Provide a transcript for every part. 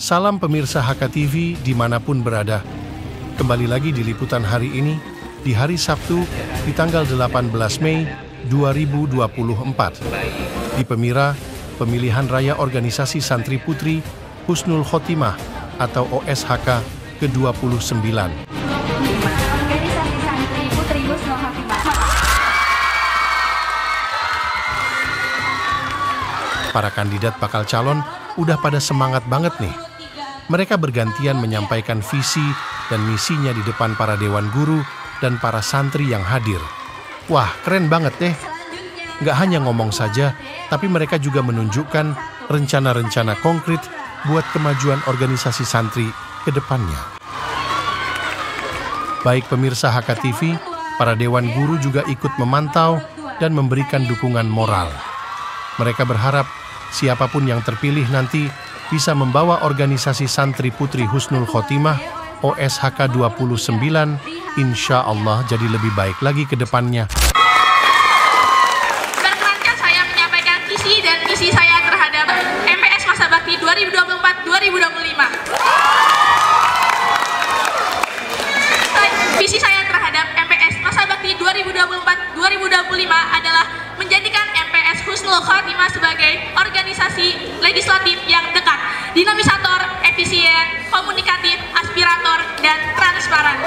Salam pemirsa HKTV dimanapun berada. Kembali lagi di liputan hari ini, di hari Sabtu, di tanggal 18 Mei 2024. Di Pemira, pemilihan raya organisasi Santri Putri Husnul Khotimah atau OSHK ke-29. Organisasi Santri Putri Husnul Khotimah. Para kandidat bakal calon udah pada semangat banget nih. Mereka bergantian menyampaikan visi dan misinya di depan para dewan guru dan para santri yang hadir. Wah, keren banget deh. Nggak hanya ngomong saja, tapi mereka juga menunjukkan rencana-rencana konkret buat kemajuan organisasi santri ke depannya. Baik pemirsa HKTV, para dewan guru juga ikut memantau dan memberikan dukungan moral. Mereka berharap siapapun yang terpilih nanti bisa membawa organisasi Santri Putri Husnul Khotimah OSHK 29 insya Allah jadi lebih baik lagi ke depannya. Berkenankah saya menyampaikan visi dan misi saya terhadap MPS Masa Bakti 2024-2025. Visi saya terhadap MPS Masa Bakti 2024-2025 adalah menjadikan MPS Husnul Khotimah sebagai organisasi legislatif yang dekat, dinamisator, efisien, komunikatif, aspirator, dan transparan.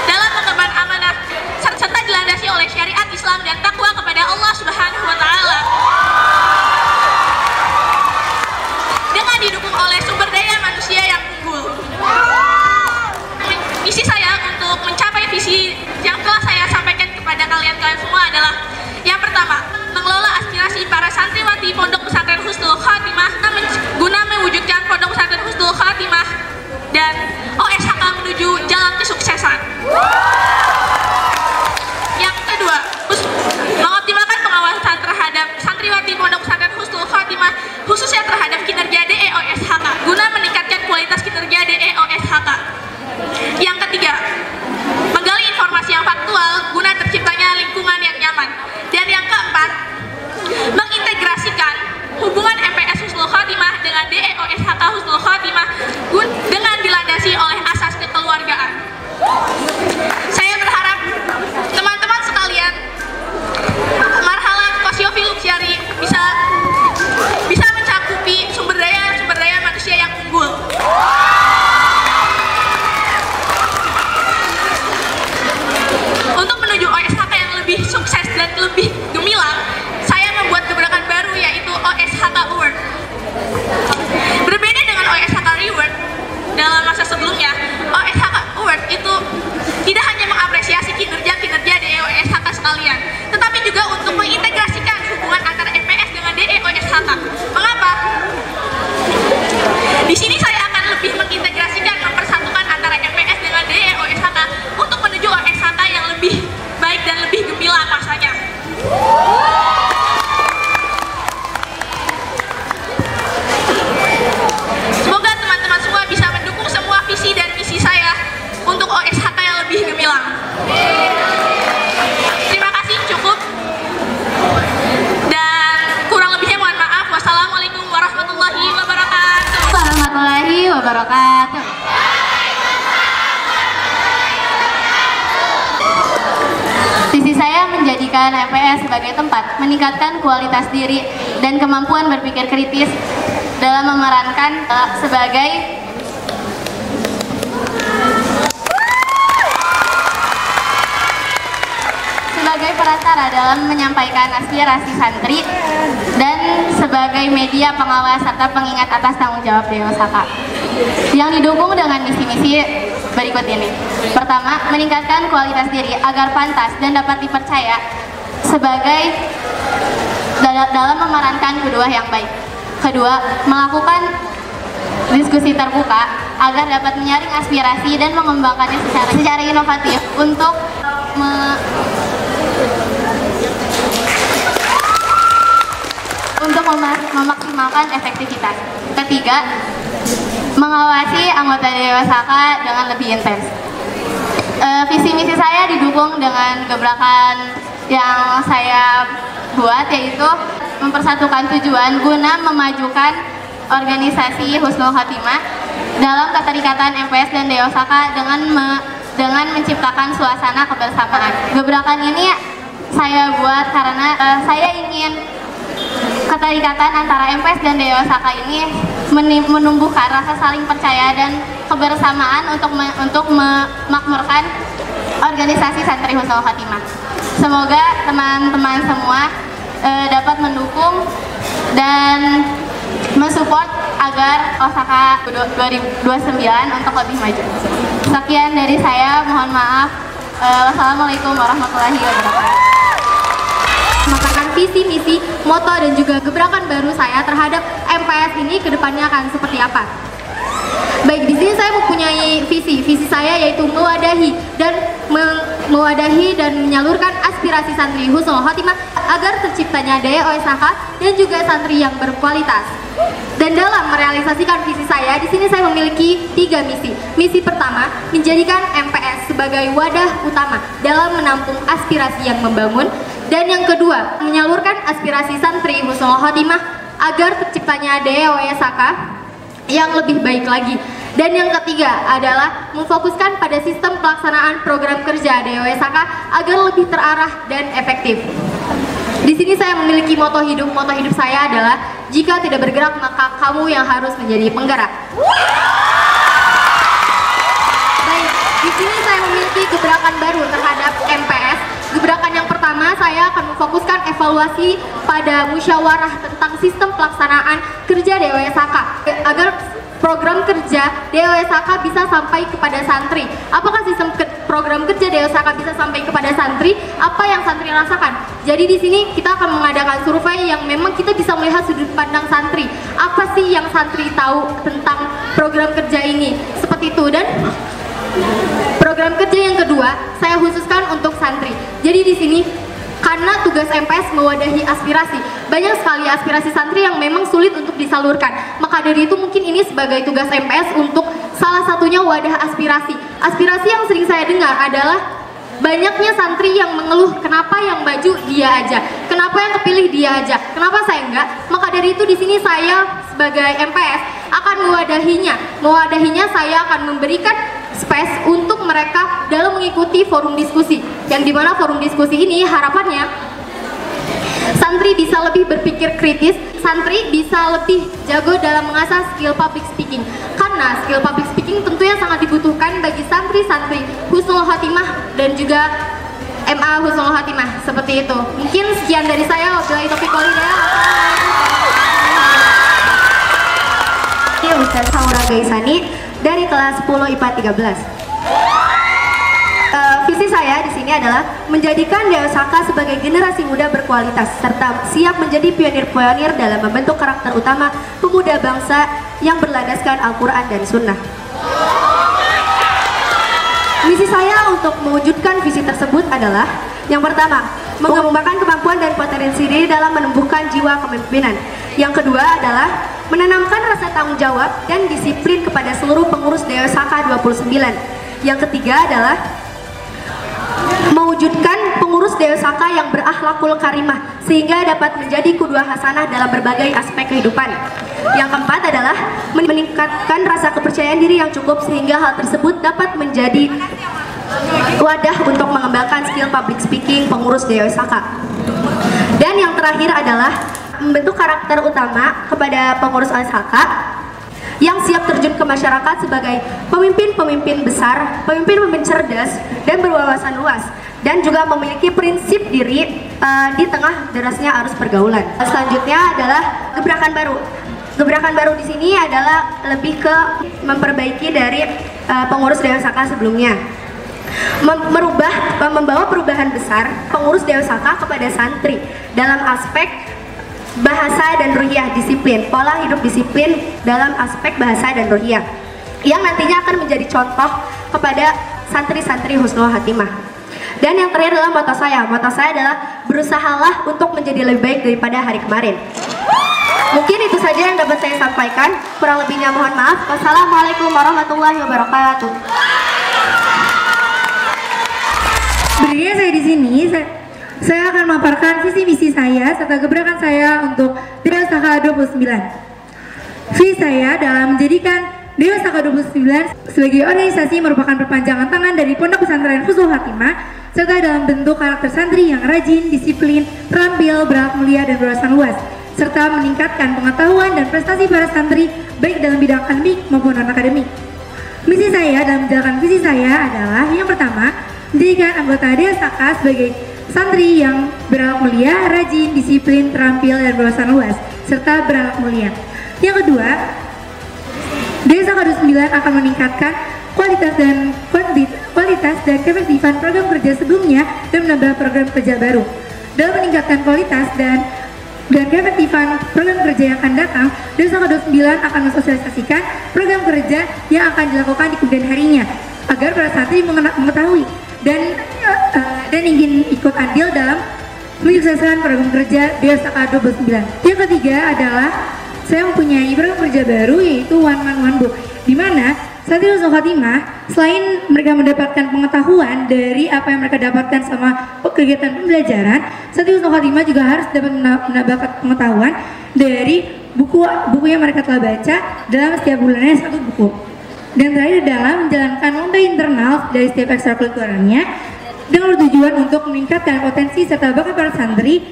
Dalam mengemban amanah serta dilandasi oleh syariat Islam dan takwa kepada Allah Subhanahu wa Ta'ala. Dengan didukung oleh sumber daya manusia yang unggul. Misi saya untuk mencapai visi yang telah saya sampaikan kepada kalian semua adalah yang pertama, mengelola aspirasi para santriwati Pondok Pesantren Husnul Khotimah guna mewujudkan Pondok Pesantren Husnul Khotimah dan OSHK menuju jalan kesuksesan. Yang kedua, mengoptimalkan pengawasan terhadap santriwati Pondok Pesantren Husnul Khotimah khususnya terhadap kinerja DE OSHK guna meningkatkan kualitas kinerja DE OSHK. Yang ketiga, menggali informasi yang faktual guna terciptanya lingkungan yang nyaman. Dan yang keempat, mengintegrasikan hubungan MPS Husnul Khotimah dengan DE OSHK Husnul Khotimah dengan dilandasi oleh asas kekeluargaan. Saya berharap teman-teman sekalian, marhalah Kosyofi Luxiari bisa mencakupi sumber daya manusia yang unggul. Untuk menuju OSHK yang lebih sukses dan lebih gemilang, saya membuat gebrakan baru yaitu OSHK Award. Berbeda dengan OSHK Reward dalam masa sebelumnya, OSHK Award itu tidak hanya mengapresiasi kinerja DE OSHK sekalian, tetapi juga untuk mengintegrasikan hubungan antara MPS dengan DE OSHK. Mengapa? Di sini saya akan lebih mengintegrasikan, mempersatukan antara MPS dengan DE OSHK untuk menuju OSHK yang lebih baik dan lebih gemilang masanya. Semoga teman-teman semua bisa mendukung semua visi dan misi saya untuk OSHK yang lebih gemilang. Terima kasih, cukup. Dan kurang lebihnya mohon maaf. Wassalamualaikum warahmatullahi wabarakatuh. Warahmatullahi wabarakatuh. Visi saya menjadikan MPS sebagai tempat meningkatkan kualitas diri dan kemampuan berpikir kritis dalam memerankan sebagai perantara dalam menyampaikan aspirasi santri dan sebagai media pengawas serta pengingat atas tanggung jawab DOSHK yang didukung dengan misi-misi berikut ini. Pertama, meningkatkan kualitas diri agar pantas dan dapat dipercaya sebagai dalam memerankan kedua yang baik. Kedua, melakukan diskusi terbuka agar dapat menyaring aspirasi dan mengembangkannya secara inovatif untuk memaksimalkan efektivitas. Ketiga, mengawasi anggota DOSHK dengan lebih intens. Visi misi saya didukung dengan gebrakan yang saya buat, yaitu mempersatukan tujuan guna memajukan organisasi Husnul Khotimah dalam keterikatan MPS dan DEOSAKA dengan menciptakan suasana kebersamaan. Gebrakan ini saya buat karena saya ingin keterikatan antara MPS dan DEOSAKA ini menumbuhkan rasa saling percaya dan kebersamaan untuk memakmurkan organisasi Santri Husnul Khotimah. Semoga teman-teman semua dapat mendukung dan mensupport agar Osaka 2029 untuk lebih maju. Sekian dari saya, mohon maaf. Wassalamualaikum warahmatullahi wabarakatuh. Makanan visi, misi, moto, dan juga gebrakan baru saya terhadap MPS ini kedepannya akan seperti apa? Baik, di sini saya mempunyai visi saya yaitu mewadahi dan menyalurkan aspirasi santri Husnul Khotimah agar terciptanya DEOSAK dan juga santri yang berkualitas. Dan dalam merealisasikan visi saya, di sini saya memiliki 3 misi. Misi pertama, menjadikan MPS sebagai wadah utama dalam menampung aspirasi yang membangun. Dan yang kedua, menyalurkan aspirasi santri Husnul Khotimah agar terciptanya DEOSAK yang lebih baik lagi. Dan yang ketiga adalah memfokuskan pada sistem pelaksanaan program kerja DEOSAK agar lebih terarah dan efektif. Di sini saya memiliki moto hidup. Moto hidup saya adalah jika tidak bergerak maka kamu yang harus menjadi penggerak. Baik, di sini saya memiliki gebrakan baru terhadap MPS. Gebrakan yang pertama, saya akan memfokuskan evaluasi pada musyawarah tentang sistem pelaksanaan kerja DEOSAK agar program kerja DEOSAK bisa sampai kepada santri. Apakah sistem program kerja DEOSAK bisa sampai kepada santri? Apa yang santri rasakan? Jadi di sini kita akan mengadakan survei yang memang kita bisa melihat sudut pandang santri. Apa sih yang santri tahu tentang program kerja ini? Seperti itu. Dan program kerja yang kedua saya khususkan untuk santri. Jadi di sini karena tugas MPS mewadahi aspirasi, banyak sekali aspirasi santri yang memang sulit untuk disalurkan. Maka dari itu mungkin ini sebagai tugas MPS untuk salah satunya wadah aspirasi. Aspirasi yang sering saya dengar adalah banyaknya santri yang mengeluh kenapa yang baju dia aja, kenapa yang kepilih dia aja, kenapa saya enggak. Maka dari itu di sini saya sebagai MPS akan mewadahinya saya akan memberikan space untuk mereka dalam mengikuti forum diskusi, yang dimana forum diskusi ini harapannya santri bisa lebih berpikir kritis, santri bisa lebih jago dalam mengasah skill public speaking, karena skill public speaking tentunya sangat dibutuhkan bagi santri-santri Husnul Khotimah dan juga MA Husnul Khotimah. Seperti itu. Mungkin sekian dari saya. Wabillahi taufiq wal hidayah. Ustaz Saura Gaisani dari kelas 10 IPA 13. Visi saya di sini adalah menjadikan DEOSAK sebagai generasi muda berkualitas serta siap menjadi pionir-pionir dalam membentuk karakter utama pemuda bangsa yang berlandaskan Al-Quran dan Sunnah. Misi saya untuk mewujudkan visi tersebut adalah yang pertama, mengembangkan kemampuan dan potensi diri dalam menumbuhkan jiwa kepemimpinan. Yang kedua adalah menanamkan rasa tanggung jawab dan disiplin kepada seluruh pengurus DEOSAK 29. Yang ketiga adalah mewujudkan pengurus DEOSAK yang berakhlakul karimah sehingga dapat menjadi qudwah hasanah dalam berbagai aspek kehidupan. Yang keempat adalah meningkatkan rasa kepercayaan diri yang cukup sehingga hal tersebut dapat menjadi wadah untuk mengembangkan skill public speaking pengurus DEOSAK. Dan yang terakhir adalah membentuk karakter utama kepada pengurus DEOSAK yang siap terjun ke masyarakat sebagai pemimpin-pemimpin besar, pemimpin-pemimpin cerdas dan berwawasan luas, dan juga memiliki prinsip diri di tengah derasnya arus pergaulan. Selanjutnya adalah gebrakan baru. Gebrakan baru di sini adalah lebih ke memperbaiki dari pengurus DEOSAK sebelumnya. Membawa perubahan besar pengurus DEOSAK kepada santri dalam aspek bahasa dan ruhiyah, disiplin, pola hidup disiplin dalam aspek bahasa dan ruhiyah yang nantinya akan menjadi contoh kepada santri-santri Husnul Khotimah. Dan yang terakhir adalah moto saya. Moto saya adalah berusahalah untuk menjadi lebih baik daripada hari kemarin. Mungkin itu saja yang dapat saya sampaikan. Kurang lebihnya mohon maaf. Wassalamualaikum warahmatullahi wabarakatuh. Sebenarnya saya di sini saya akan memaparkan visi misi saya serta gebrakan saya untuk Dewa Saka 29. Visi saya dalam menjadikan Dewa Saka 29 sebagai organisasi merupakan perpanjangan tangan dari Pondok Pesantren Husnul Khatimah, serta dalam bentuk karakter santri yang rajin, disiplin, terampil, berakhlak mulia, dan berwawasan luas, serta meningkatkan pengetahuan dan prestasi para santri baik dalam bidang akademik maupun non-akademik. Misi saya dalam menjalankan visi saya adalah yang pertama, menjadikan anggota Dewa Saka sebagai santri yang berakhlak mulia, rajin, disiplin, terampil, dan berwawasan luas, serta berakhlak mulia. Yang kedua, Dewa Saka 29 akan meningkatkan kualitas dan keefektifan program kerja sebelumnya dan menambah program kerja baru. Dalam meningkatkan kualitas dan keefektifan program kerja yang akan datang, Dewa Saka 29 akan mensosialisasikan program kerja yang akan dilakukan di kemudian harinya agar para santri mengetahui dan ingin ikut andil dalam menyukseskan program kerja Dewa Saka 29. Yang ketiga adalah saya mempunyai program kerja baru, yaitu One Man One Book, di mana santri Husnul Khatimah selain mereka mendapatkan pengetahuan dari apa yang mereka dapatkan sama kegiatan pembelajaran, santri Husnul Khatimah juga harus dapat mendapatkan pengetahuan dari buku yang mereka telah baca dalam setiap bulannya satu buku. Dan terakhir adalah menjalankan lomba internal dari setiap ekstrakurikulernya dengan tujuan untuk meningkatkan potensi serta bakat para santri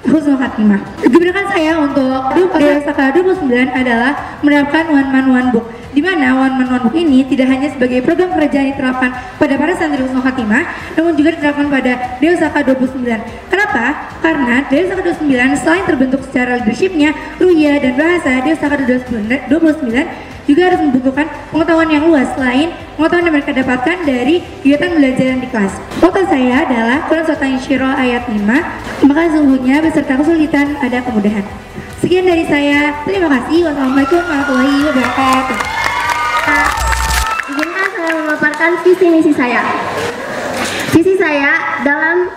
Husnul Khatimah. Gebrakan saya untuk Dewa Saka 29 adalah menerapkan One Man One Book, di mana One Man One Book ini tidak hanya sebagai program kerja yang diterapkan pada para santri Husnul Khatimah, namun juga diterapkan pada Dewa Saka 29. Kenapa? Karena Dewa Saka 29 selain terbentuk secara leadershipnya, ruhiyah, dan bahasa, Dewa Saka 29 juga harus membutuhkan pengetahuan yang luas selain pengetahuan yang mereka dapatkan dari kegiatan belajar di kelas. Motto saya adalah Quran Surat An-Syirah ayat 5, maka sesungguhnya beserta kesulitan ada kemudahan. Sekian dari saya, terima kasih. Wassalamualaikum warahmatullahi wabarakatuh. Izinkan saya memaparkan visi misi saya. Visi saya dalam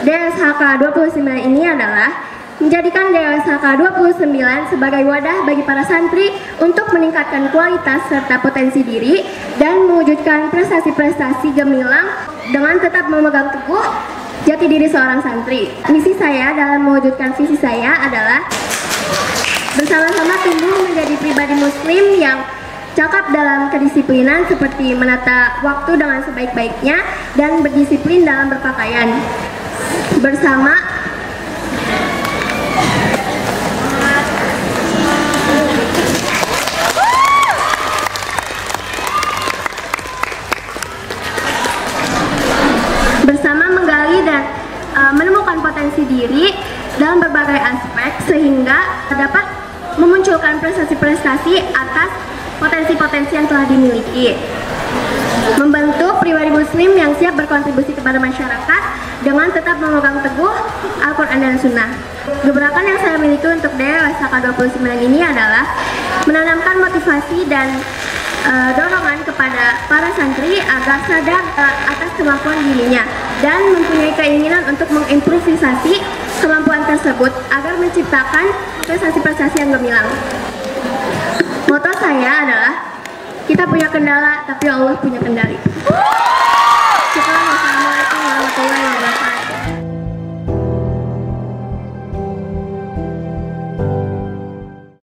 Dewa Saka 29 ini adalah menjadikan Dewa Saka 29 sebagai wadah bagi para santri untuk meningkatkan kualitas serta potensi diri dan mewujudkan prestasi-prestasi gemilang dengan tetap memegang teguh jati diri seorang santri. Misi saya dalam mewujudkan visi saya adalah bersama-sama tumbuh menjadi pribadi muslim yang cakap dalam kedisiplinan seperti menata waktu dengan sebaik-baiknya dan berdisiplin dalam berpakaian. Bersama menggali dan menemukan potensi diri dalam berbagai aspek sehingga dapat memunculkan prestasi-prestasi atas potensi-potensi yang telah dimiliki. Membentuk pribadi muslim yang siap berkontribusi kepada masyarakat dengan tetap memegang teguh Al-Quran dan Sunnah. Gebrakan yang saya miliki untuk Dewa Saka 29 ini adalah menanamkan motivasi dan dorongan kepada para santri agar sadar atas kemampuan dirinya dan mempunyai keinginan untuk mengimprovisasi kemampuan tersebut agar menciptakan prestasi-prestasi yang gemilang. Moto saya adalah kita punya kendala tapi Allah punya kendali.